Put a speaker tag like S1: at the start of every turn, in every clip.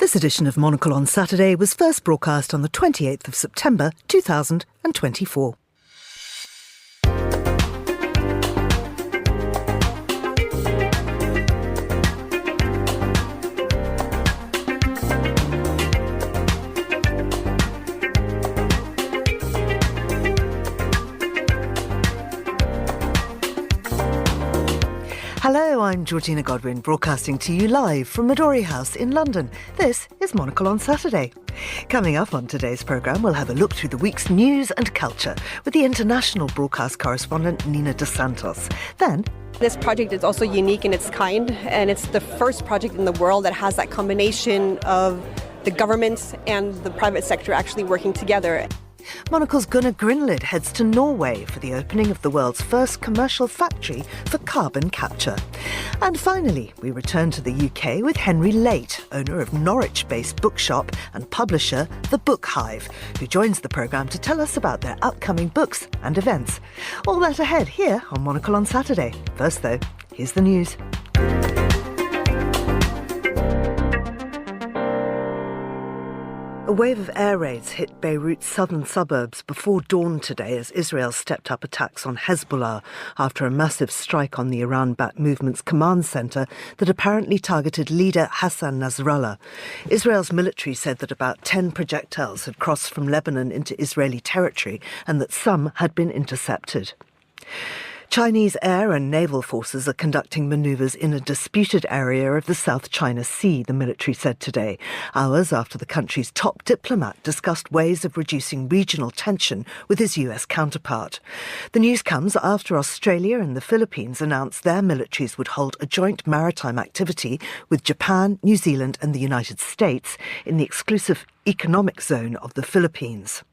S1: This edition of Monocle on Saturday was first broadcast on the 28th of September 2024. Hello, I'm Georgina Godwin, broadcasting to you live from Midori House in London. This is Monocle on Saturday. Coming up on today's programme, we'll have a look through the week's news and culture with the international broadcast correspondent Nina de Santos. Then,
S2: this project is also unique in its kind, and it's the first project in the world that has that combination of the government and the private sector actually working together.
S1: Monocle's Gunnar Gronlid heads to Norway for the opening of the world's first commercial factory for carbon capture. And finally, we return to the UK with Henry Layte, owner of Norwich-based bookshop and publisher The Book Hive, who joins the programme to tell us about their upcoming books and events. All that ahead here on Monocle on Saturday. First, though, here's the news. A wave of air raids hit Beirut's southern suburbs before dawn today as Israel stepped up attacks on Hezbollah after a massive strike on the Iran-backed movement's command centre that apparently targeted leader Hassan Nasrallah. Israel's military said that about 10 projectiles had crossed from Lebanon into Israeli territory and that some had been intercepted. Chinese air and naval forces are conducting manoeuvres in a disputed area of the South China Sea, the military said today, hours after the country's top diplomat discussed ways of reducing regional tension with his US counterpart. The news comes after Australia and the Philippines announced their militaries would hold a joint maritime activity with Japan, New Zealand and the United States in the exclusive economic zone of the Philippines.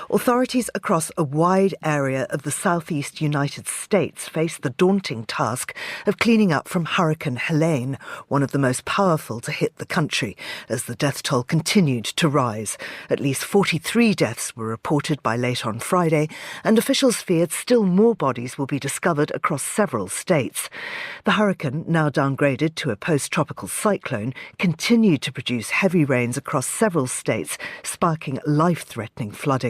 S1: Authorities across a wide area of the southeast United States face the daunting task of cleaning up from Hurricane Helene, one of the most powerful to hit the country, as the death toll continued to rise. At least 43 deaths were reported by late on Friday, and officials feared still more bodies will be discovered across several states. The hurricane, now downgraded to a post-tropical cyclone, continued to produce heavy rains across several states, sparking life-threatening flooding.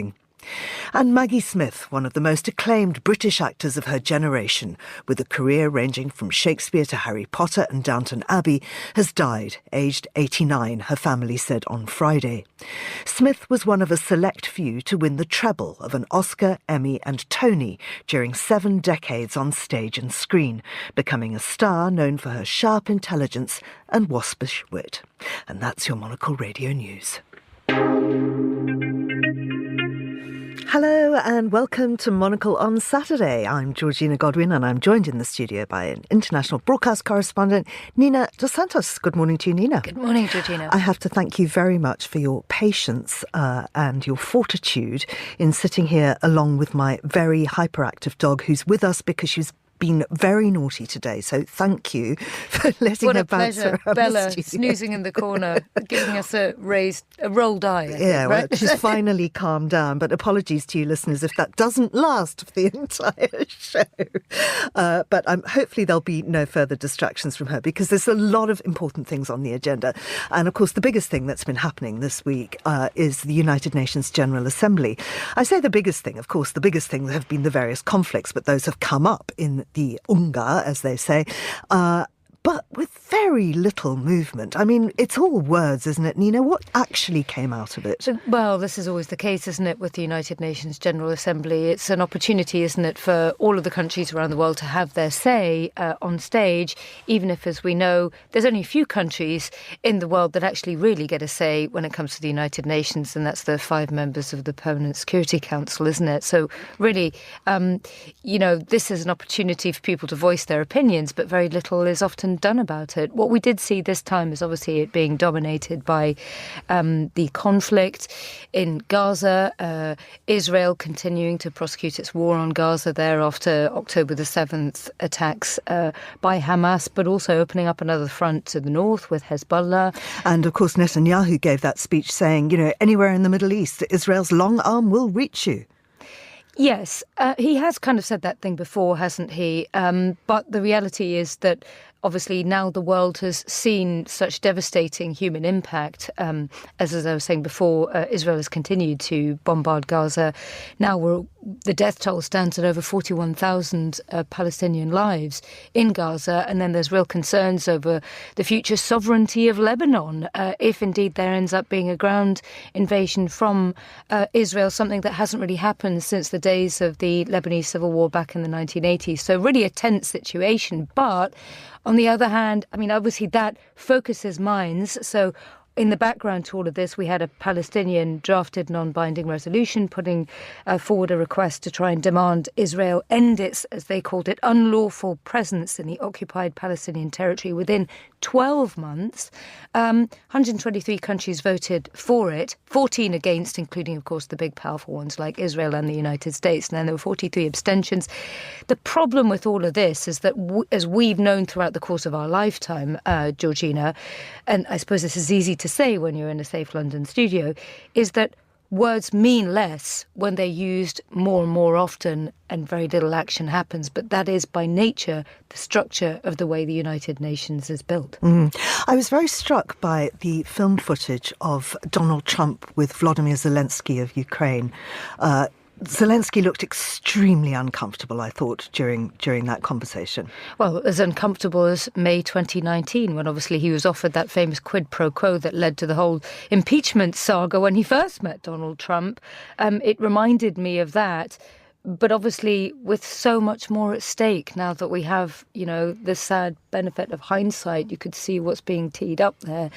S1: And Maggie Smith, one of the most acclaimed British actors of her generation, with a career ranging from Shakespeare to Harry Potter and Downton Abbey, has died, aged 89, her family said on Friday. Smith was one of a select few to win the treble of an Oscar, Emmy and Tony during 7 decades on stage and screen, becoming a star known for her sharp intelligence and waspish wit. And that's your Monocle Radio News. Hello and welcome to Monocle on Saturday. I'm Georgina Godwin and I'm joined in the studio by an international broadcast correspondent, Nina de Santos. Good morning to you, Nina.
S3: Good morning, Georgina.
S1: I have to thank you very much for your patience and your fortitude in sitting here along with my very hyperactive dog who's with us because she's been very naughty today, so thank you for letting her bounce around the
S3: Bella
S1: studio.
S3: snoozing in the corner, giving us a rolled eye. I think,
S1: Yeah, well,
S3: right?
S1: she's finally calmed down, but apologies to you listeners if that doesn't last for the entire show. But hopefully there'll be no further distractions from her because there's a lot of important things on the agenda. And of course, the biggest thing that's been happening this week is the United Nations General Assembly. I say the biggest thing, of course, the biggest thing have been the various conflicts, but those have come up in the Unga, as they say, but with very little movement. I mean, it's all words, isn't it, Nina? What actually came out of it?
S3: Well, this is always the case, isn't it, with the United Nations General Assembly? It's an opportunity, isn't it, for all of the countries around the world to have their say on stage, even if, as we know, there's only a few countries in the world that actually really get a say when it comes to the United Nations, and that's the 5 members of the Permanent Security Council, isn't it? So really, this is an opportunity for people to voice their opinions, but very little is often done about it. What we did see this time is obviously it being dominated by the conflict in Gaza, Israel continuing to prosecute its war on Gaza there after October the 7th attacks by Hamas, but also opening up another front to the north with Hezbollah.
S1: And of course, Netanyahu gave that speech saying, anywhere in the Middle East, Israel's long arm will reach you.
S3: Yes, he has kind of said that thing before, hasn't he? But the reality is that obviously now the world has seen such devastating human impact. As I was saying before, Israel has continued to bombard Gaza. Now the death toll stands at over 41,000 Palestinian lives in Gaza. And then there's real concerns over the future sovereignty of Lebanon, if indeed there ends up being a ground invasion from Israel, something that hasn't really happened since the days of the Lebanese civil war back in the 1980s. So really a tense situation. But on the other hand, I mean, obviously that focuses minds. So in the background to all of this, we had a Palestinian drafted non-binding resolution putting forward a request to try and demand Israel end its, as they called it, unlawful presence in the occupied Palestinian territory within 12 months. 123 countries voted for it, 14 against, including, of course, the big powerful ones like Israel and the United States. And then there were 43 abstentions. The problem with all of this is that, as we've known throughout the course of our lifetime, Georgina, and I suppose this is easy to say when you're in a safe London studio, is that words mean less when they're used more and more often and very little action happens. But that is by nature the structure of the way the United Nations is built.
S1: I was very struck by the film footage of Donald Trump with Volodymyr Zelensky of Ukraine. Zelensky looked extremely uncomfortable, I thought, during that conversation.
S3: Well, as uncomfortable as May 2019, when obviously he was offered that famous quid pro quo that led to the whole impeachment saga when he first met Donald Trump. It reminded me of that. But obviously with so much more at stake now that we have, the sad benefit of hindsight, you could see what's being teed up there.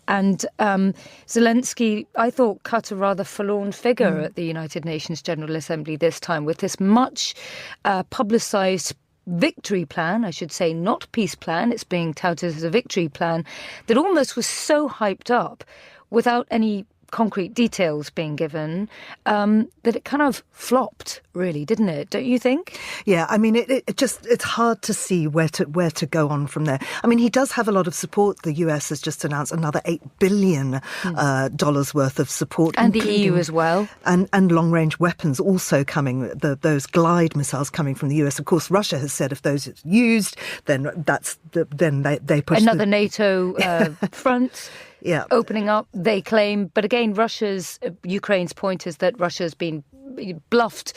S3: And Zelensky, I thought, cut a rather forlorn figure at the United Nations General Assembly this time with this much publicised victory plan, I should say, not peace plan. It's being touted as a victory plan that almost was so hyped up without any concrete details being given, that it kind of flopped, really, didn't it? Don't you think?
S1: Yeah, I mean, it's hard to see where to go on from there. I mean, he does have a lot of support. The US has just announced another $8 billion dollars worth of support.
S3: And the EU as well.
S1: And long-range weapons also coming, those glide missiles coming from the US. Of course, Russia has said if those are used, then they push
S3: another NATO front.
S1: Yeah.
S3: Opening up, they claim. But again, Ukraine's point is that Russia's been bluffed,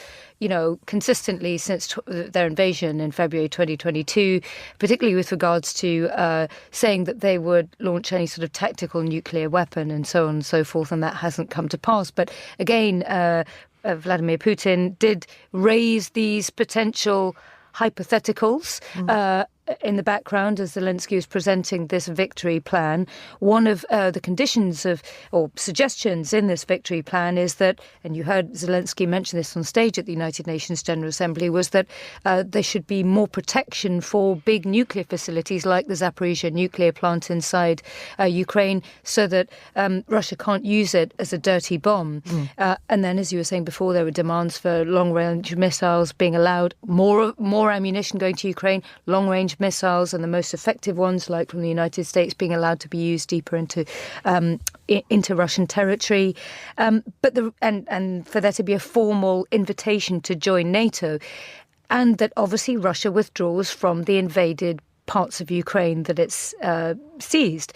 S3: consistently since their invasion in February 2022, particularly with regards to saying that they would launch any sort of tactical nuclear weapon and so on and so forth, and that hasn't come to pass. But again, Vladimir Putin did raise these potential hypotheticals in the background as Zelensky was presenting this victory plan. One of the conditions or suggestions in this victory plan is that, and you heard Zelensky mention this on stage at the United Nations General Assembly, was that there should be more protection for big nuclear facilities like the Zaporizhzhia nuclear plant inside Ukraine, so that Russia can't use it as a dirty bomb. And then, as you were saying before, there were demands for long-range missiles being allowed, more ammunition going to Ukraine, long-range missiles, and the most effective ones, like from the United States, being allowed to be used deeper into Russian territory, but for there to be a formal invitation to join NATO, and that obviously Russia withdraws from the invaded parts of Ukraine that it's seized.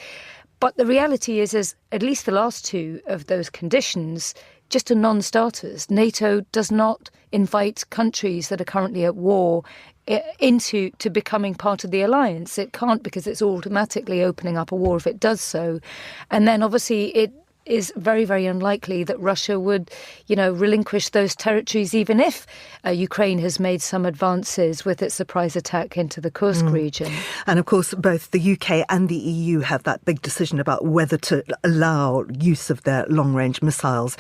S3: But the reality is at least the last two of those conditions just are non-starters. NATO does not invite countries that are currently at war into becoming part of the alliance. It can't, because it's automatically opening up a war if it does so. And then obviously it is very, very unlikely that Russia would, relinquish those territories, even if Ukraine has made some advances with its surprise attack into the Kursk region. And of course, both the UK and the EU have that big decision about whether to allow use of their long-range missiles,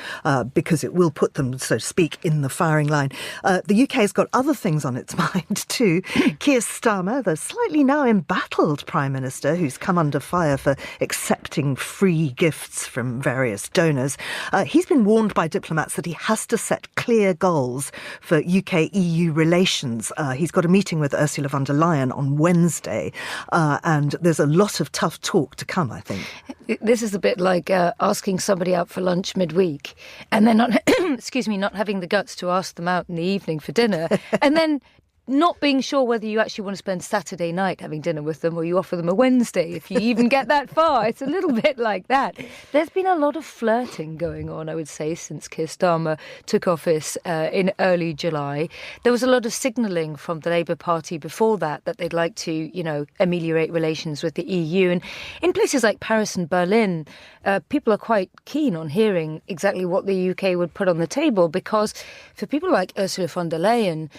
S3: because it will put them, so to speak, in the firing line. The UK has got other things on its mind too. Keir Starmer, the slightly now embattled Prime Minister, who's come under fire for accepting free gifts from various donors, he's been warned by diplomats that he has to set clear goals for UK-EU relations. He's got a meeting with Ursula von der Leyen on Wednesday, and there's a lot of tough talk to come, I think. This is a bit like asking somebody out for lunch midweek and then not, not having the guts to ask them out in the evening for dinner, and then not being sure whether you actually want to spend Saturday night having dinner with them or you offer them a Wednesday, if you even get that far. It's a little bit like that. There's been a lot of flirting going on, I would say, since Keir Starmer took office in early July. There was a lot of signalling from the Labour Party before that they'd like to, ameliorate relations with the EU. And in places like Paris and Berlin, people are quite keen on hearing exactly what the UK would put on the table, because for people like Ursula von der Leyen,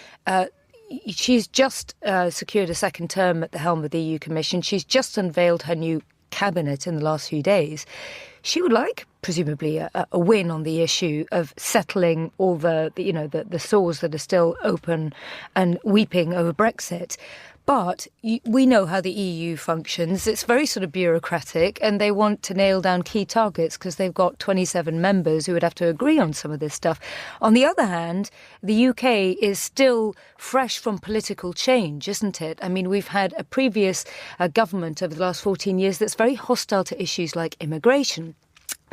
S3: she's just secured a second term at the helm of the EU Commission. She's just unveiled her new cabinet in the last few days. She would like, presumably, a win on the issue of settling all the sores that are still open and weeping over Brexit. But we know how the EU functions. It's very sort of bureaucratic, and they want to nail down key targets because they've got 27 members who would have to agree on some of this stuff. On the other hand, the UK is still fresh from political change, isn't it? I mean, we've had a previous government over the last 14 years that's very hostile to issues like immigration.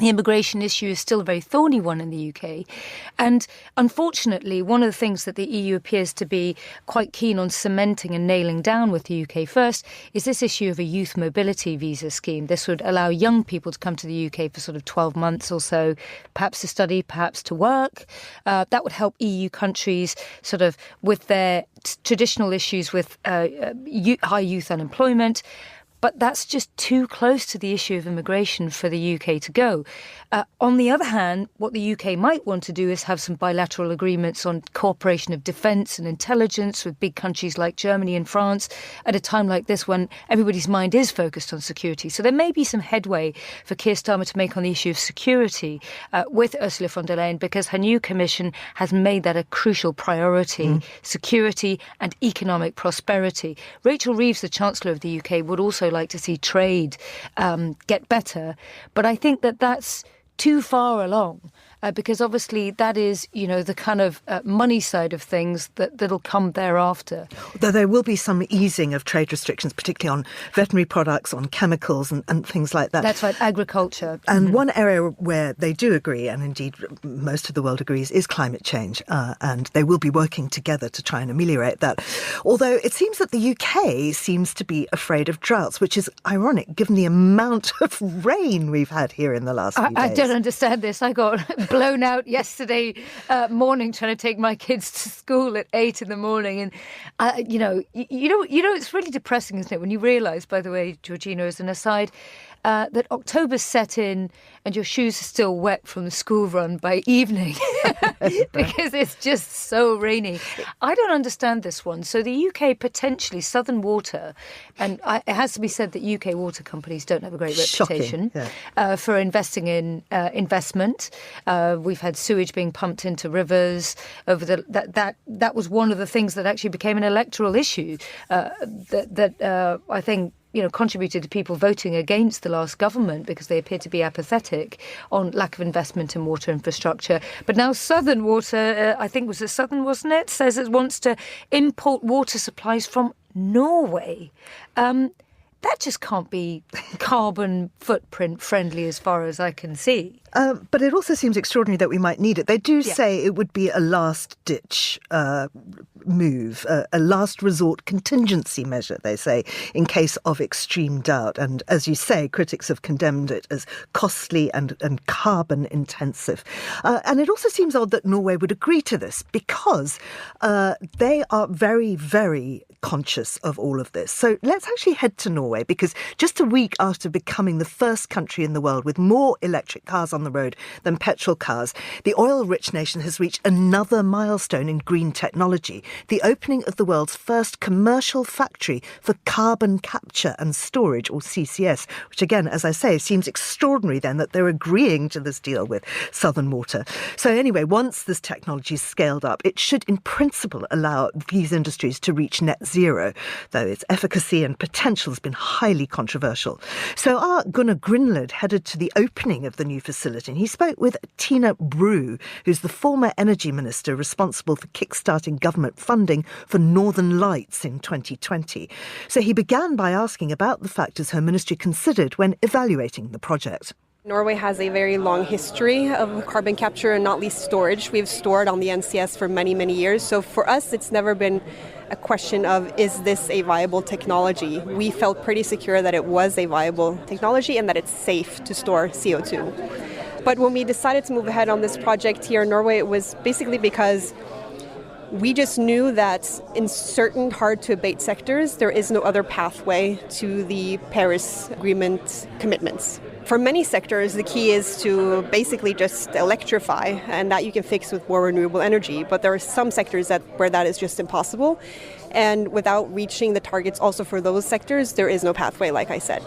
S3: The immigration issue is still a very thorny one in the UK. And unfortunately, one of the things that the EU appears to be quite keen on cementing and nailing down with the UK first is this issue of a youth mobility visa scheme. This would allow young people to come to the UK for sort of 12 months or so, perhaps to study, perhaps to work. That would help EU countries sort of with their traditional issues with high youth unemployment. But that's just too close to the issue of immigration for the UK to go. On the other hand, what the UK might want to do is have some bilateral agreements on cooperation of defence and intelligence with big countries like Germany and France at a time like this when everybody's mind is focused on security. So there may be some headway for Keir Starmer to make on the issue of security with Ursula von der Leyen, because her new commission has made that a crucial priority, security and economic prosperity. Rachel Reeves, the Chancellor of the UK, would also like to see trade get better. But I think that's too far along. Because obviously that is, the kind of money side of things that'll come thereafter.
S1: Though there will be some easing of trade restrictions, particularly on veterinary products, on chemicals and things like that.
S3: That's right, agriculture.
S1: And one area where they do agree, and indeed most of the world agrees, is climate change. And they will be working together to try and ameliorate that. Although it seems that the UK seems to be afraid of droughts, which is ironic given the amount of rain we've had here in the last few days.
S3: I don't understand this. I got blown out yesterday morning trying to take my kids to school at 8 in the morning, and it's really depressing, isn't it, when you realise, by the way, Georgina, as an aside, that October's set in and your shoes are still wet from the school run by evening because it's just so rainy. I don't understand this one. So the UK potentially, Southern Water, and it has to be said that UK water companies don't have a great reputation for investing in investment. We've had sewage being pumped into rivers over that was one of the things that actually became an electoral issue that I think contributed to people voting against the last government because they appear to be apathetic on lack of investment in water infrastructure. But now Southern Water, I think was it Southern, wasn't it, says it wants to import water supplies from Norway. That just can't be carbon footprint friendly as far as I can see.
S1: But it also seems extraordinary that we might need it. They do say it would be a last-ditch move, a last resort contingency measure, they say, in case of extreme doubt. And as you say, critics have condemned it as costly and carbon intensive. And it also seems odd that Norway would agree to this because they are very, very conscious of all of this. So let's actually head to Norway, because just a week after becoming the first country in the world with more electric cars on the road than petrol cars, the oil-rich nation has reached another milestone in green technology, the opening of the world's first commercial factory for carbon capture and storage, or CCS, which again, as I say, seems extraordinary then that they're agreeing to this deal with Southern Water. So anyway, once this technology is scaled up, it should in principle allow these industries to reach net zero, though its efficacy and potential has been highly controversial. So our Gunnar Gronlid headed to the opening of the new facility, and he spoke with Tina Bru, who's the former energy minister responsible for kickstarting government funding for Northern Lights in 2020. So he began by asking about the factors her ministry considered when evaluating the project.
S2: Norway has a very long history of carbon capture and not least storage. We've stored on the NCS for many, many years. So for us, it's never been a question of, is this a viable technology? We felt pretty secure that it was a viable technology and that it's safe to store CO2. But when we decided to move ahead on this project here in Norway, it was basically because we just knew that in certain hard-to-abate sectors, there is no other pathway to the Paris Agreement commitments. For many sectors, the key is to basically just electrify, and that you can fix with more renewable energy. But there are some sectors where that is just impossible. And without reaching the targets also for those sectors, there is no pathway, like I said.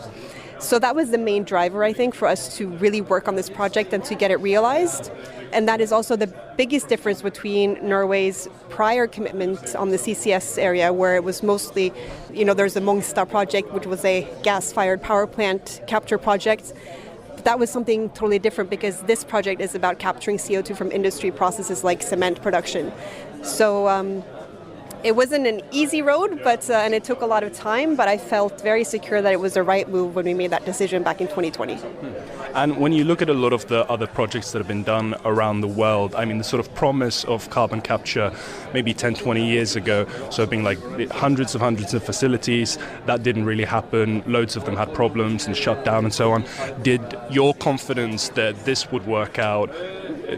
S2: So that was the main driver, I think, for us to really work on this project and to get it realized. And that is also the biggest difference between Norway's prior commitment on the CCS area, where it was mostly, there's the Mongstad project, which was a gas-fired power plant capture project. That was something totally different because this project is about capturing CO2 from industry processes like cement production. So it wasn't an easy road, and it took a lot of time, but I felt very secure that it was the right move when we made that decision back in 2020.
S4: And when you look at a lot of the other projects that have been done around the world, I mean, the sort of promise of carbon capture maybe 10, 20 years ago, so being like hundreds of facilities, that didn't really happen. Loads of them had problems and shut down and so on. Did your confidence that this would work out,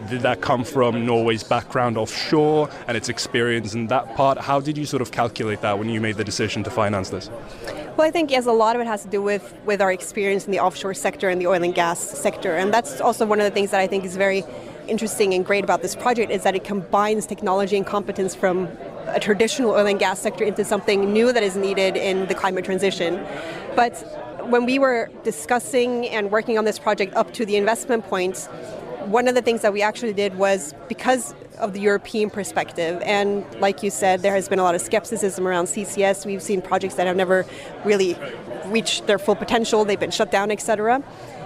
S4: did that come from Norway's background offshore and its experience in that part? How did you sort of calculate that when you made the decision to finance this?
S2: Well, I think, yes, a lot of it has to do with our experience in the offshore sector and the oil and gas sector. And that's also one of the things that I think is very interesting and great about this project, is that it combines technology and competence from a traditional oil and gas sector into something new that is needed in the climate transition. But when we were discussing and working on this project up to the investment point, one of the things that we actually did was, because of the European perspective, and like you said, there has been a lot of skepticism around CCS. We've seen projects that have never really reached their full potential. They've been shut down, etc.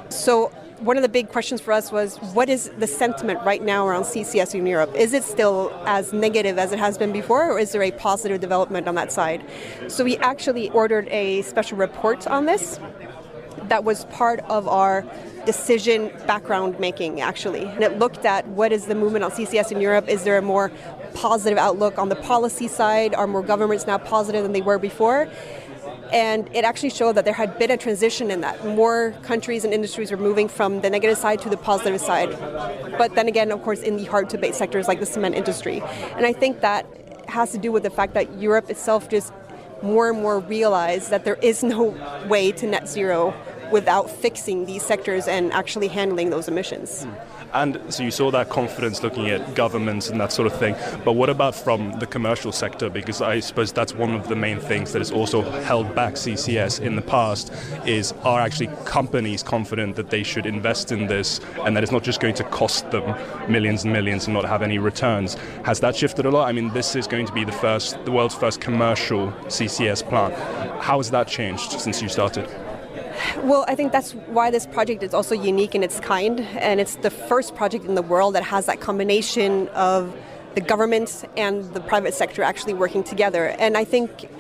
S2: So one of the big questions for us was, what is the sentiment right now around CCS in Europe? Is it still as negative as it has been before, or is there a positive development on that side? So we actually ordered a special report on this that was part of our decision background making, actually. And it looked at what is the movement on CCS in Europe. Is there a more positive outlook on the policy side? Are more governments now positive than they were before? And it actually showed that there had been a transition in that. More countries and industries were moving from the negative side to the positive side. But then again, of course, in the hard-to-abate sectors like the cement industry. And I think that has to do with the fact that Europe itself just more and more realized that there is no way to net zero without fixing these sectors and actually handling those emissions.
S4: And so you saw that confidence looking at governments and that sort of thing. But what about from the commercial sector? Because I suppose that's one of the main things that has also held back CCS in the past, is, are actually companies confident that they should invest in this and that it's not just going to cost them millions and millions and not have any returns? Has that shifted a lot? I mean, this is going to be the world's first commercial CCS plant. How has that changed since you started?
S2: Well, I think that's why this project is also unique in its kind, and it's the first project in the world that has that combination of the government and the private sector actually working together. And I think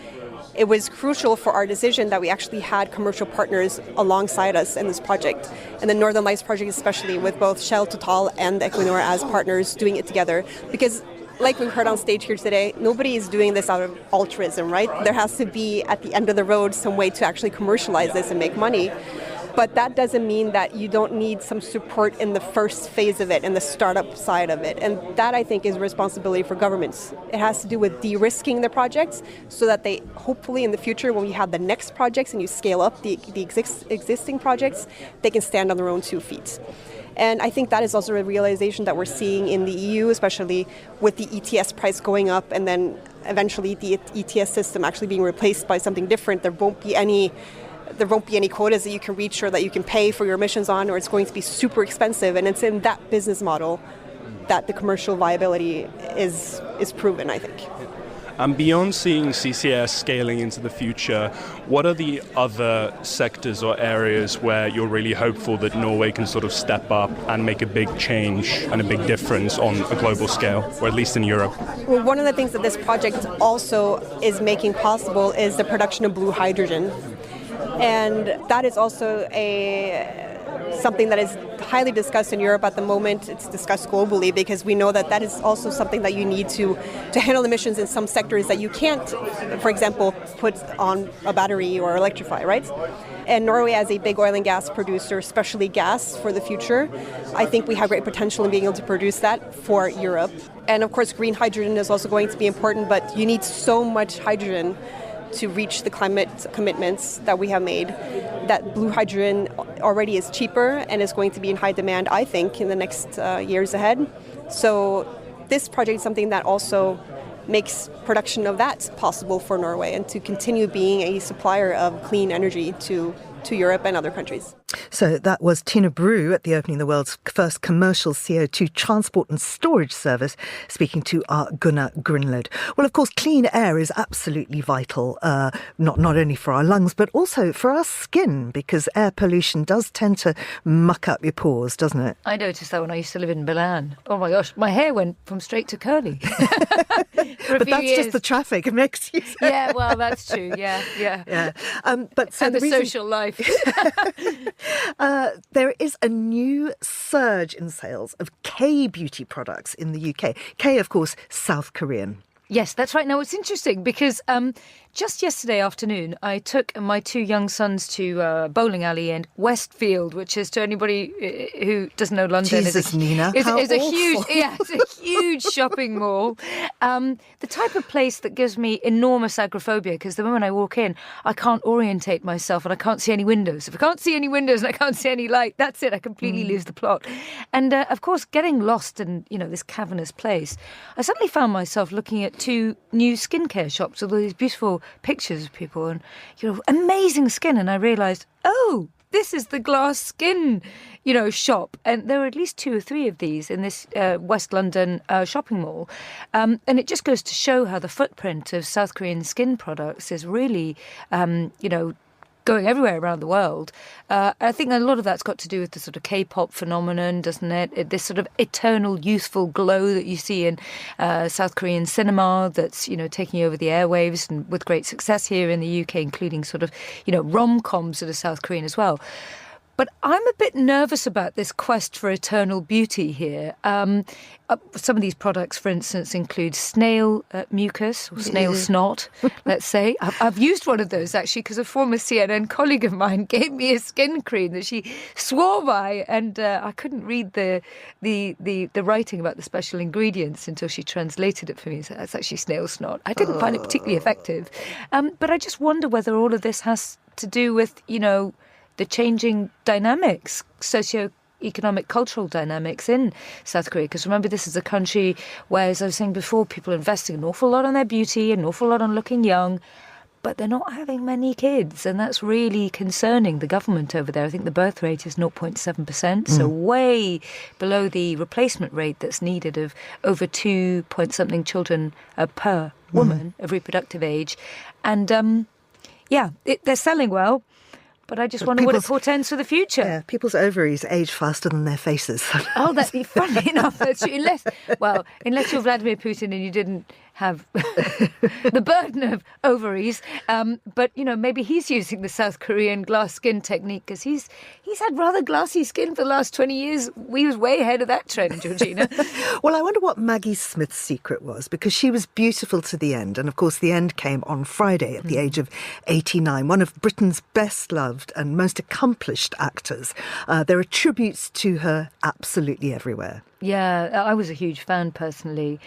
S2: it was crucial for our decision that we actually had commercial partners alongside us in this project, and the Northern Lights project especially, with both Shell, Total and Equinor as partners doing it together. Because like we've heard on stage here today, nobody is doing this out of altruism, right? There has to be, at the end of the road, some way to actually commercialize this and make money. But that doesn't mean that you don't need some support in the first phase of it, in the startup side of it. And that, I think, is a responsibility for governments. It has to do with de-risking the projects so that they, hopefully in the future, when you have the next projects and you scale up the existing projects, they can stand on their own 2 feet. And I think that is also a realization that we're seeing in the EU, especially with the ETS price going up and then eventually the ETS system actually being replaced by something different. There won't be any quotas that you can reach or that you can pay for your emissions on, or it's going to be super expensive. And it's in that business model that the commercial viability is proven, I think.
S4: And beyond seeing CCS scaling into the future, what are the other sectors or areas where you're really hopeful that Norway can sort of step up and make a big change and a big difference on a global scale, or at least in Europe?
S2: Well, one of the things that this project also is making possible is the production of blue hydrogen. And that is also something that is highly discussed in Europe at the moment. It's discussed globally because we know that is also something that you need to handle emissions in some sectors that you can't, for example, put on a battery or electrify, right? And Norway, as a big oil and gas producer, especially gas for the future, I think we have great potential in being able to produce that for Europe. And of course, green hydrogen is also going to be important, but you need so much hydrogen to reach the climate commitments that we have made, that blue hydrogen already is cheaper and is going to be in high demand, I think, in the next years ahead. So this project is something that also makes production of that possible for Norway and to continue being a supplier of clean energy to Europe and other countries.
S1: So that was Tina Brew at the opening of the world's first commercial CO2 transport and storage service, speaking to our Gunnar Gronlid. Well, of course, clean air is absolutely vital, not only for our lungs, but also for our skin, because air pollution does tend to muck up your pores, doesn't it?
S3: I noticed that when I used to live in Milan. Oh my gosh, my hair went from straight to curly.
S1: But that's
S3: years.
S1: Just the traffic. It makes you...
S3: Yeah, well, that's true. Yeah.
S1: But so
S3: and the social life.
S1: There is a new surge in sales of K-beauty products in the UK. K, of course, South Korean.
S3: Yes, that's right. Now, it's interesting because just yesterday afternoon, I took my two young sons to a bowling alley in Westfield, which is, to anybody who doesn't know London,
S1: Nina,
S3: it's a huge shopping mall. The type of place that gives me enormous agoraphobia, because the moment I walk in, I can't orientate myself and I can't see any windows. If I can't see any windows and I can't see any light, that's it. I completely lose the plot. And of course, getting lost in this cavernous place, I suddenly found myself looking at two new skincare shops with all these beautiful pictures of people and amazing skin, and I realised, this is the glass skin shop, and there are at least 2 or 3 of these in this West London shopping mall, and it just goes to show how the footprint of South Korean skin products is really going everywhere around the world. I think a lot of that's got to do with the sort of K-pop phenomenon, doesn't it? This sort of eternal youthful glow that you see in South Korean cinema that's, taking over the airwaves and with great success here in the UK, including sort of, rom-coms that are South Korean as well. But I'm a bit nervous about this quest for eternal beauty here. Some of these products, for instance, include snail mucus or snail snot, let's say. I've used one of those, actually, because a former CNN colleague of mine gave me a skin cream that she swore by, and I couldn't read the writing about the special ingredients until she translated it for me. So that's actually snail snot. I didn't find it particularly effective. But I just wonder whether all of this has to do with, the changing dynamics, socio-economic, cultural dynamics in South Korea. Because remember, this is a country where, as I was saying before, people are investing an awful lot on their beauty, an awful lot on looking young, but they're not having many kids. And that's really concerning the government over there. I think the birth rate is 0.7%, so way below the replacement rate that's needed of over 2-point-something children per woman of reproductive age. And, they're selling well. But I just wonder what it portends for the future.
S1: Yeah, people's ovaries age faster than their faces.
S3: That's funny enough. That's true. Unless you're Vladimir Putin and you didn't have the burden of ovaries. But, maybe he's using the South Korean glass skin technique because he's had rather glassy skin for the last 20 years. We was way ahead of that trend, Georgina.
S1: Well, I wonder what Maggie Smith's secret was, because she was beautiful to the end. And, of course, the end came on Friday at the age of 89, one of Britain's best loved and most accomplished actors. There are tributes to her absolutely everywhere.
S3: Yeah, I was a huge fan personally.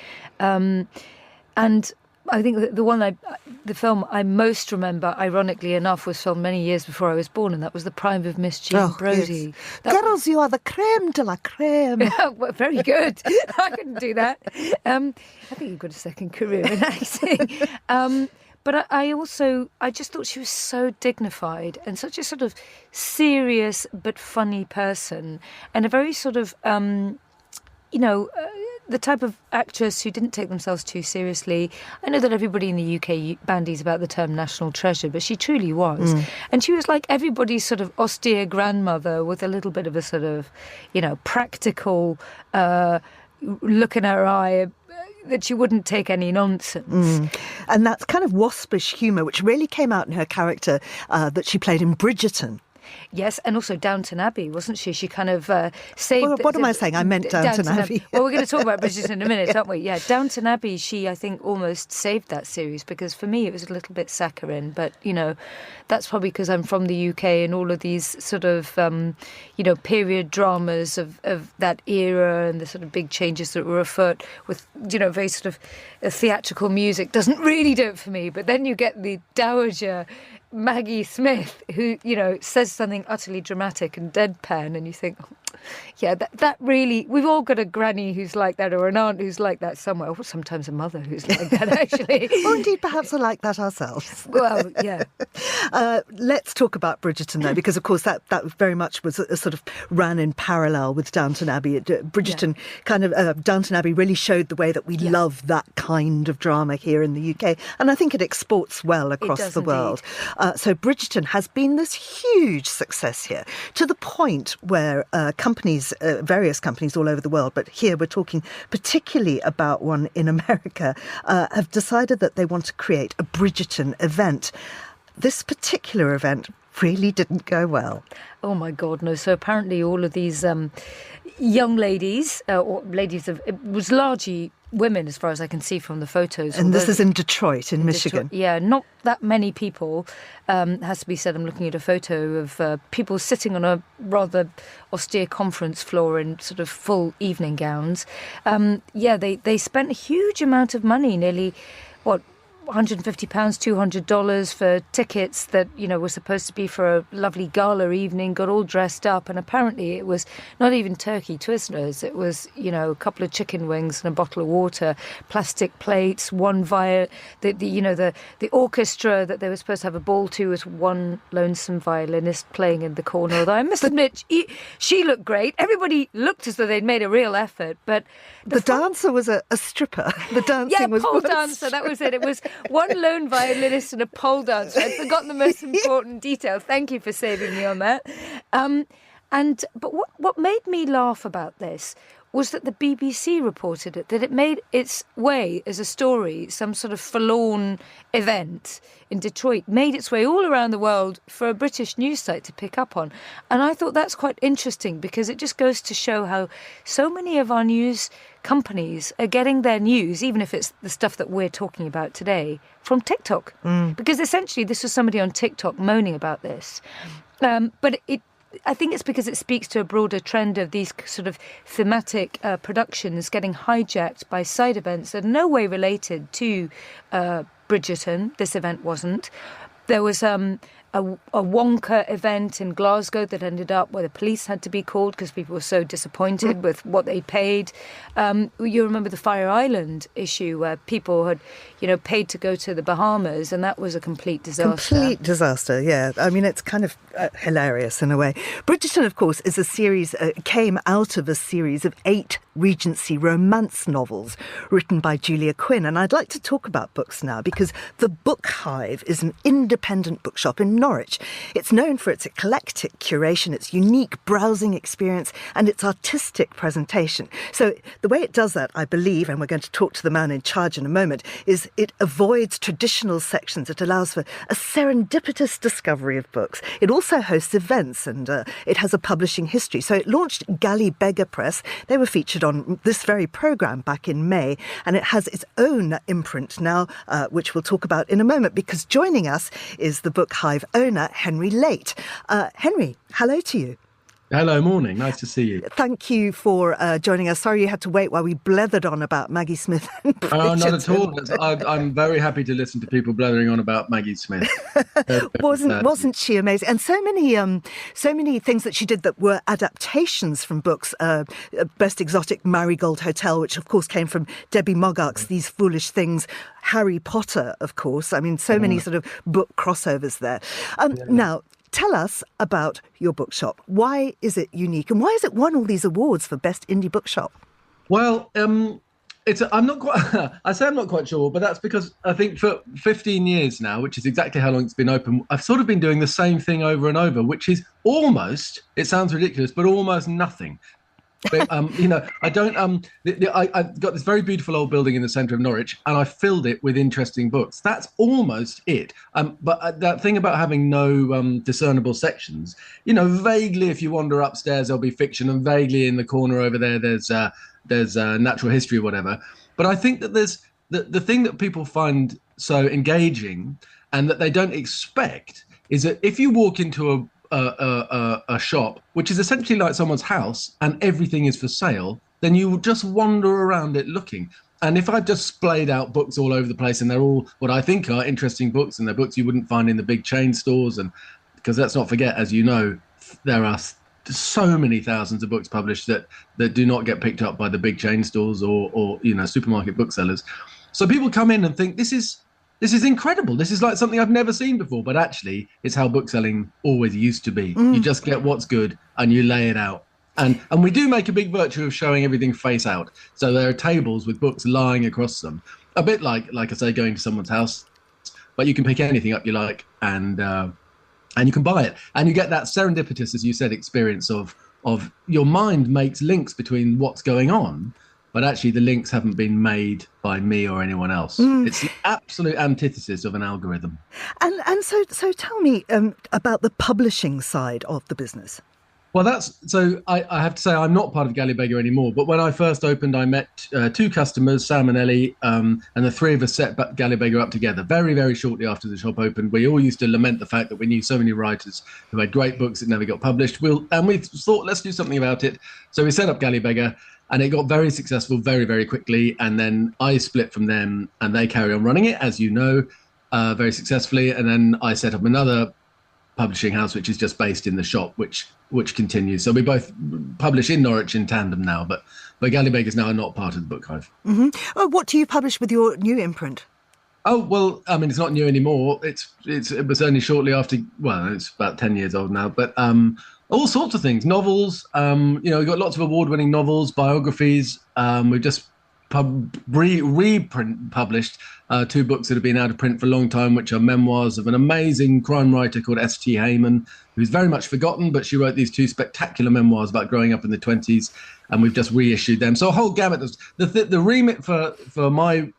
S3: And I think the film I most remember, ironically enough, was filmed many years before I was born, and that was The Prime of Miss Jean Brodie.
S1: Yes. Girls, you are the creme de la creme.
S3: Well, very good. I couldn't do that. I think you've got a second career in acting. But I just thought she was so dignified and such a sort of serious but funny person, and a very sort of, the type of actress who didn't take themselves too seriously. I know that everybody in the UK bandies about the term national treasure, but she truly was. And she was like everybody's sort of austere grandmother with a little bit of a sort of, practical look in her eye, that she wouldn't take any nonsense.
S1: And that's kind of waspish humour, which really came out in her character that she played in Bridgerton.
S3: Yes, and also Downton Abbey, wasn't she? She kind of saved...
S1: Well, what am I saying? I meant Downton Abbey.
S3: Well, we're going to talk about Bridgerton in a minute, aren't we? Yeah, Downton Abbey, she, I think, almost saved that series, because for me it was a little bit saccharine, but, that's probably because I'm from the UK, and all of these sort of, period dramas of that era and the sort of big changes that were afoot with, very sort of theatrical music doesn't really do it for me. But then you get the Dowager Maggie Smith, who, says something utterly dramatic and deadpan, and you think, yeah, that really, we've all got a granny who's like that, or an aunt who's like that somewhere, or sometimes a mother who's like that, actually.
S1: Or indeed, perhaps are like that ourselves.
S3: Well, yeah.
S1: Let's talk about Bridgerton, though, because, of course, that very much was a sort of ran in parallel with Downton Abbey. Bridgerton Downton Abbey really showed the way that we love that kind of drama here in the UK, and I think it exports well across the world. So Bridgerton has been this huge success here, to the point where various companies all over the world, but here we're talking particularly about one in America, have decided that they want to create a Bridgerton event. This particular event really didn't go well.
S3: Oh my God, no. So apparently all of these young ladies, or ladies it was largely women as far as I can see from the photos.
S1: And this is in Detroit, in Michigan.
S3: Detroit, yeah, not that many people, has to be said. I'm looking at a photo of people sitting on a rather austere conference floor in sort of full evening gowns. They spent a huge amount of money, nearly, £150, $200 for tickets that, were supposed to be for a lovely gala evening, got all dressed up, and apparently it was not even turkey twizzlers. It was, a couple of chicken wings and a bottle of water, plastic plates, one the orchestra that they were supposed to have a ball to was one lonesome violinist playing in the corner. Although I must admit, she looked great. Everybody looked as though they'd made a real effort, but
S1: the dancer was a stripper. The dancing was
S3: pole dancer. That was it. It was one lone violinist and a pole dancer. I'd forgotten the most important detail. Thank you for saving me on that. But what made me laugh about this was that the BBC reported it, that it made its way as a story, some sort of forlorn event in Detroit, made its way all around the world for a British news site to pick up on. And I thought that's quite interesting, because it just goes to show how so many of our news companies are getting their news, even if it's the stuff that we're talking about today, from TikTok. Because essentially this was somebody on TikTok moaning about this. But I think it's because it speaks to a broader trend of these sort of thematic productions getting hijacked by side events that are no way related to Bridgerton. This event wasn't. There was a Wonka event in Glasgow that ended up where the police had to be called because people were so disappointed with what they paid. You remember the Fire Island issue where people had, paid to go to the Bahamas, and that was a complete disaster. Complete
S1: disaster, yeah. I mean, it's kind of hilarious in a way. Bridgerton, of course, is a series, came out of a series of 8 Regency romance novels written by Julia Quinn. And I'd like to talk about books now, because the Book Hive is an independent bookshop in Norwich. It's known for its eclectic curation, its unique browsing experience, and its artistic presentation. So the way it does that, I believe, and we're going to talk to the man in charge in a moment, is it avoids traditional sections. It allows for a serendipitous discovery of books. It also hosts events, and it has a publishing history. So it launched Galley Beggar Press. They were featured on this very programme back in May, and it has its own imprint now, which we'll talk about in a moment, because joining us is the Book Hive owner, Henry Layte. Henry, hello to you.
S5: Hello, morning. Nice to see you.
S1: Thank you for joining us. Sorry you had to wait while we blethered on about Maggie Smith and Bridgerton.
S5: Oh, not at all. I'm very happy to listen to people blethering on about Maggie Smith.
S1: Wasn't she amazing? And so many things that she did that were adaptations from books. Best Exotic Marigold Hotel, which of course came from Debbie Moggart's These Foolish Things. Harry Potter, of course. I mean, so many sort of book crossovers there. Now, tell us about your bookshop. Why is it unique, and why has it won all these awards for Best Indie Bookshop?
S5: Well, I'm not quite sure, but that's because I think for 15 years now, which is exactly how long it's been open, I've sort of been doing the same thing over and over, which is almost, it sounds ridiculous, but almost nothing. But, I don't. I've got this very beautiful old building in the centre of Norwich, and I filled it with interesting books. That's almost it. But that thing about having no discernible sections, vaguely, if you wander upstairs, there'll be fiction, and vaguely in the corner over there, there's natural history or whatever. But I think that there's the thing that people find so engaging, and that they don't expect, is that if you walk into a shop, which is essentially like someone's house, and everything is for sale, then you just wander around it looking. And if I've just splayed out books all over the place, and they're all what I think are interesting books, and they're books you wouldn't find in the big chain stores, and because let's not forget, as you know, there are so many thousands of books published that do not get picked up by the big chain stores or supermarket booksellers. So people come in and think, this is incredible. This is like something I've never seen before. But actually, it's how bookselling always used to be. You just get what's good and you lay it out. And we do make a big virtue of showing everything face out. So there are tables with books lying across them. A bit like I say, going to someone's house. But you can pick anything up you like and you can buy it. And you get that serendipitous, as you said, experience of your mind makes links between what's going on. But actually, the links haven't been made by me or anyone else. It's the absolute antithesis of an algorithm.
S1: And so tell me about the publishing side of the business.
S5: Well, I have to say I'm not part of Gallibegger anymore. But when I first opened, I met two customers, Sam and Ellie, and the three of us set Gallibegger up together very, very shortly after the shop opened. We all used to lament the fact that we knew so many writers who had great books that never got published. And we thought, let's do something about it. So we set up Gallibegger. And it got very successful very, very quickly. And then I split from them and they carry on running it, as you know, very successfully. And then I set up another publishing house, which is just based in the shop, which continues. So we both publish in Norwich in tandem now, but Gallibegger is now not part of the Book Hive.
S1: Mm-hmm. Oh, what do you publish with your new imprint?
S5: Oh, well, I mean, it's not new anymore. It was only shortly after, well, it's about 10 years old now, but all sorts of things, novels, we've got lots of award-winning novels, biographies. We've just published two books that have been out of print for a long time, which are memoirs of an amazing crime writer called S.T. Hayman, who's very much forgotten, but she wrote these two spectacular memoirs about growing up in the 1920s, and we've just reissued them. So a whole gamut. The remit for my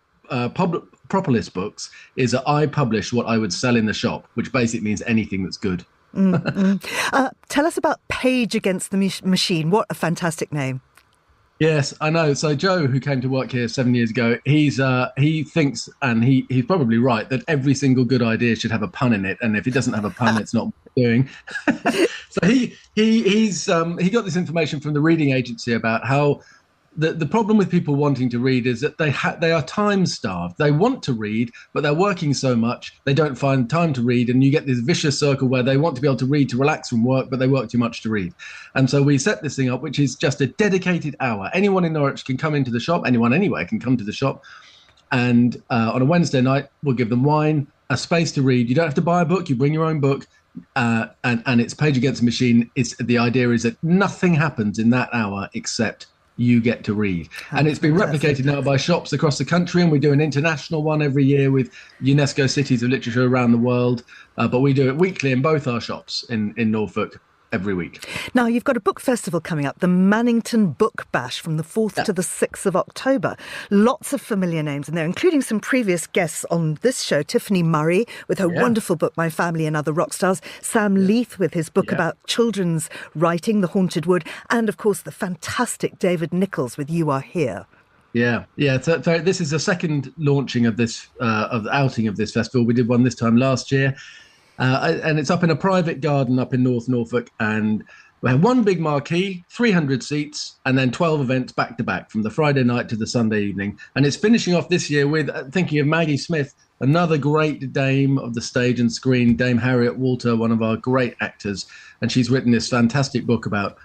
S5: Propolis books is that I publish what I would sell in the shop, which basically means anything that's good.
S1: Tell us about Page Against the Machine. What a fantastic name.
S5: Yes, I know. So Joe, who came to work here 7 years ago, he thinks, and he's probably right, that every single good idea should have a pun in it, and if it doesn't have a pun, it's not worth doing. So he got this information from the reading agency about how the problem with people wanting to read is that they are time starved. They want to read, but they're working so much they don't find time to read, and you get this vicious circle where they want to be able to read to relax from work, but they work too much to read. And so we set this thing up, which is just a dedicated hour. Anyone in Norwich can come into the shop. Anyone anywhere can come to the shop, and on a Wednesday night we'll give them wine, a space to read. You don't have to buy a book. You bring your own book. And it's Page Against the Machine. The idea is that nothing happens in that hour except you get to read. And it's been replicated now by shops across the country, and we do an international one every year with UNESCO cities of literature around the world, but we do it weekly in both our shops in Norfolk every week.
S1: Now, you've got a book festival coming up, the Mannington Book Bash, from the 4th to the 6th of October. Lots of familiar names in there, including some previous guests on this show. Tiffany Murray with her wonderful book, My Family and Other Rock Stars. Sam Leith with his book about children's writing, The Haunted Wood. And, of course, the fantastic David Nichols with You Are Here.
S5: Yeah. So this is the second launching of this, of the outing of this festival. We did one this time last year. And it's up in a private garden up in North Norfolk, and we have one big marquee, 300 seats, and then 12 events back to back from the Friday night to the Sunday evening. And it's finishing off this year with, thinking of Maggie Smith, another great dame of the stage and screen, Dame Harriet Walter, one of our great actors. And she's written this fantastic book about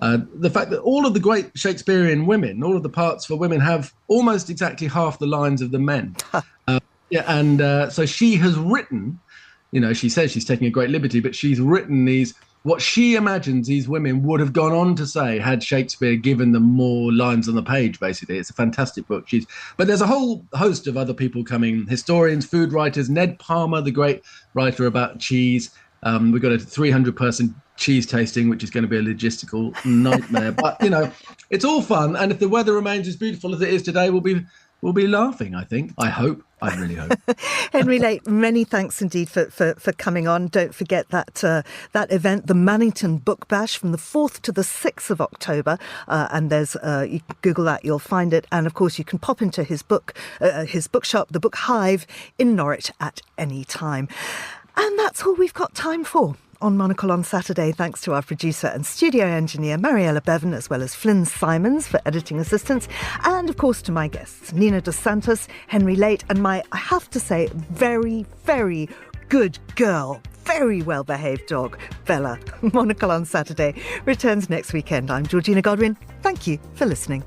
S5: the fact that all of the great Shakespearean women, all of the parts for women, have almost exactly half the lines of the men. So she has written, she says she's taking a great liberty, but she's written what she imagines these women would have gone on to say had Shakespeare given them more lines on the page, basically. It's a fantastic book. But there's a whole host of other people coming, historians, food writers, Ned Palmer, the great writer about cheese. We've got a 300-person cheese tasting, which is going to be a logistical nightmare. But, it's all fun. And if the weather remains as beautiful as it is today, we'll be laughing, I think. I hope. I really hope.
S1: Henry Layte, many thanks indeed for coming on. Don't forget that event, the Mannington Book Bash, from the 4th to the 6th of October. And there's you can Google that, you'll find it. And of course, you can pop into his bookshop, the Book Hive, in Norwich at any time. And that's all we've got time for on Monocle on Saturday. Thanks to our producer and studio engineer, Mariella Bevan, as well as Flynn Simons for editing assistance. And of course to my guests, Nina dos Santos, Henry Layte, and my, I have to say, very, very good girl, very well-behaved dog, Bella. Monocle on Saturday returns next weekend. I'm Georgina Godwin. Thank you for listening.